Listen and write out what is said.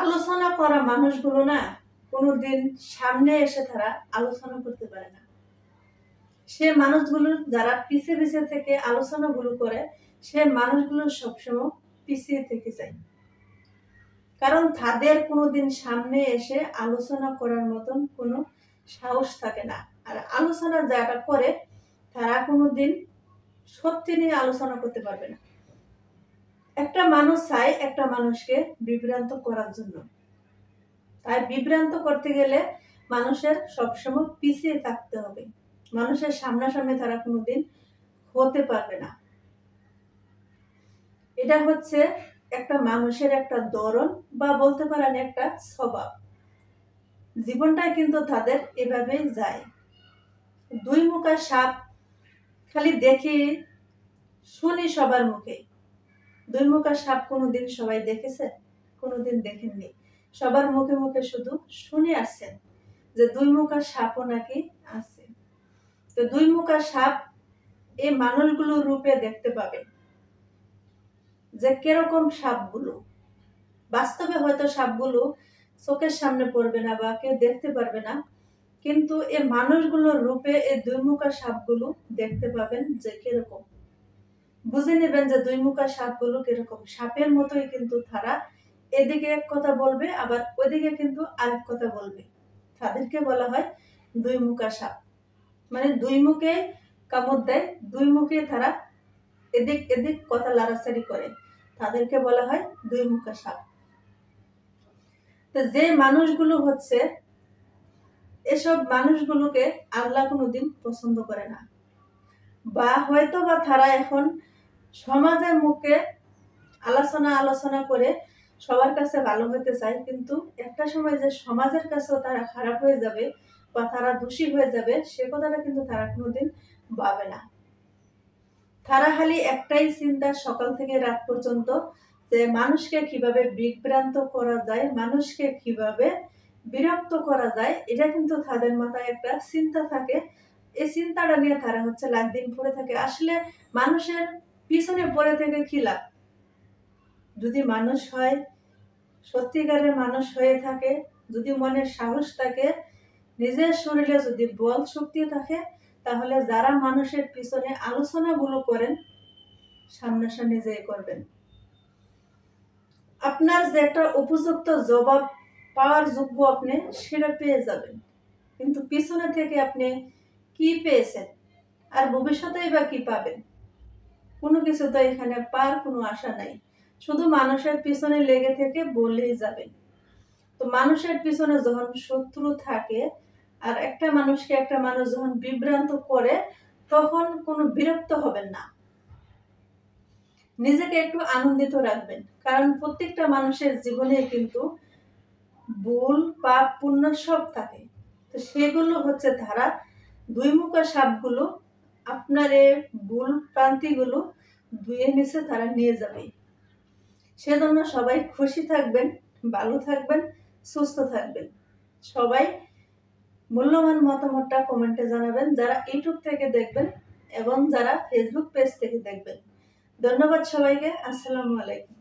আলোচনা করা মানুষগুলো না কোনোদিন সামনে এসে তারা আলোচনা করতে পারে না। সে মানুষগুলো যারা পিছে পিছে থেকে আলোচনাগুলো করে, সে মানুষগুলো সবসময় পিছিয়ে থেকে যায়, কারণ তাদের কোনোদিন সামনে এসে আলোচনা করার মতন কোনো সাহস থাকে না। আর আলোচনা যারা করে তারা কোনোদিন সত্যি নিয়ে আলোচনা করতে পারবে না। একটা মানুষ চায় একটা মানুষকে বিভ্রান্ত করার জন্য, তাই বিভ্রান্ত করতে গেলে মানুষের সবসময় পিছিয়ে থাকতে হবে। মানুষের সামনাসামনি তারা কোনোদিন হতে পারবে না। এটা হচ্ছে একটা মানুষের একটা ধরন, বা বলতে পারেন একটা স্বভাব। জীবনটা কিন্তু তাদের এভাবেই যায়। দুই মুখা সাপ খালি দেখি শুনি সবার মুখে। দুই মুখা সাপ কোনোদিন সবাই দেখেছে? কোনোদিন দেখেননি। সবার মুখে মুখে শুধু শুনে আসছেন যে দুই মুখা সাপও নাকি আছে। তো দুই মুখা সাপ এই মানুষগুলো রূপে দেখতে পাবেন যে কিরকম সাপগুলো। বাস্তবে হয়তো সাপগুলো চোখের সামনে পড়বে না বা কেউ দেখতে পারবে না, কিন্তু এই মানুষগুলোর রূপে এই দুই মুখা সাপগুলো দেখতে পাবেন যে কিরকম। বুঝে নেবেন যে দুই মুখা সাপগুলো কিরকম। সাপের মতোই কিন্তু তারা এদিকে এক কথা বলবে, আবার ওইদিকে কিন্তু আরেক কথা বলবে। তাদেরকে বলা হয় দুই মুখা সাপ। মানে দুই মুখে কামড় দেয়, দুই মুখে তারা এদিক এদিক কথা লাড়াচাড়ি করে, তাদেরকে বলা হয় দুই মুখা সাপ। তো যে মানুষগুলো হচ্ছে, এসব মানুষগুলোকে আল্লাহ কোনোদিন পছন্দ করে না। বা হয়তো বা তারা এখন সমাজের মুখে আলোচনা করে সবার কাছে ভালো হতে চায়, কিন্তু একটা সময় যে সমাজের কাছেও তারা খারাপ হয়ে যাবে বা তারা দোষী হয়ে যাবে, সে কথাটা কিন্তু তারা কোনোদিন ভাবে না। তারা খালি একটাই চিন্তা সকাল থেকে রাত পর্যন্ত, যে মানুষকে কিভাবে বিভ্রান্ত করা যায়, মানুষকে কিভাবে বিরক্ত করা যায়, এটা কিন্তু তাদের মাথায় একটা চিন্তা থাকে। এই চিন্তাটা নিয়ে তারা হচ্ছে লাখ দিন পড়ে থাকে। আসলে মানুষের পিছনে পড়ে থেকে কি লাভ? যদি মানুষ হয়, সত্যিকারের মানুষ হয়ে থাকে, যদি মনের সাহস থাকে, নিজের শরীরে যদি বল শক্তি থাকে, তাহলে যারা মানুষের পিছনে আলোচনাগুলো করেন সামনাসামনি যেয়ে করবেন। আপনার যে একটা উপযুক্ত জবাব পাওয়ার যোগ্য আপনি সেটা পেয়ে যাবেন, কিন্তু পিছনে থেকে আপনি কি পেয়েছেন আর ভবিষ্যতেই বা কি পাবেন? কোনো কিছু তো এখানে পাওয়ার কোনো আশা নাই। শুধু মানুষের পিছনে লেগে থেকে বলেই যাবেন। তো মানুষের পিছনে যখন শত্রু থাকে আর একটা মানুষকে একটা মানুষ যখন বিভ্রান্ত করে, তখন কোনো বিরক্ত হবেন না। নিজেকে একটু আনন্দিত রাখবেন, কারণ প্রত্যেকটা মানুষের জীবনে কিন্তু ভুল পাপ পুণ্য সব থাকে। তো সেগুলো হচ্ছে তারা দুই মুখা সাপগুলো আপনার এই ভুল প্রান্তিগুলো ধুয়ে নিচে তারা নিয়ে যাবে। সেজন্য সবাই খুশি থাকবেন, ভালো থাকবেন, সুস্থ থাকবেন। সবাই মূল্যবান মতামতটা কমেন্টে জানাবেন, যারা ইউটিউব থেকে দেখবেন এবং যারা ফেসবুক পেজ থেকে দেখবেন। ধন্যবাদ সবাইকে। আসসালামু আলাইকুম।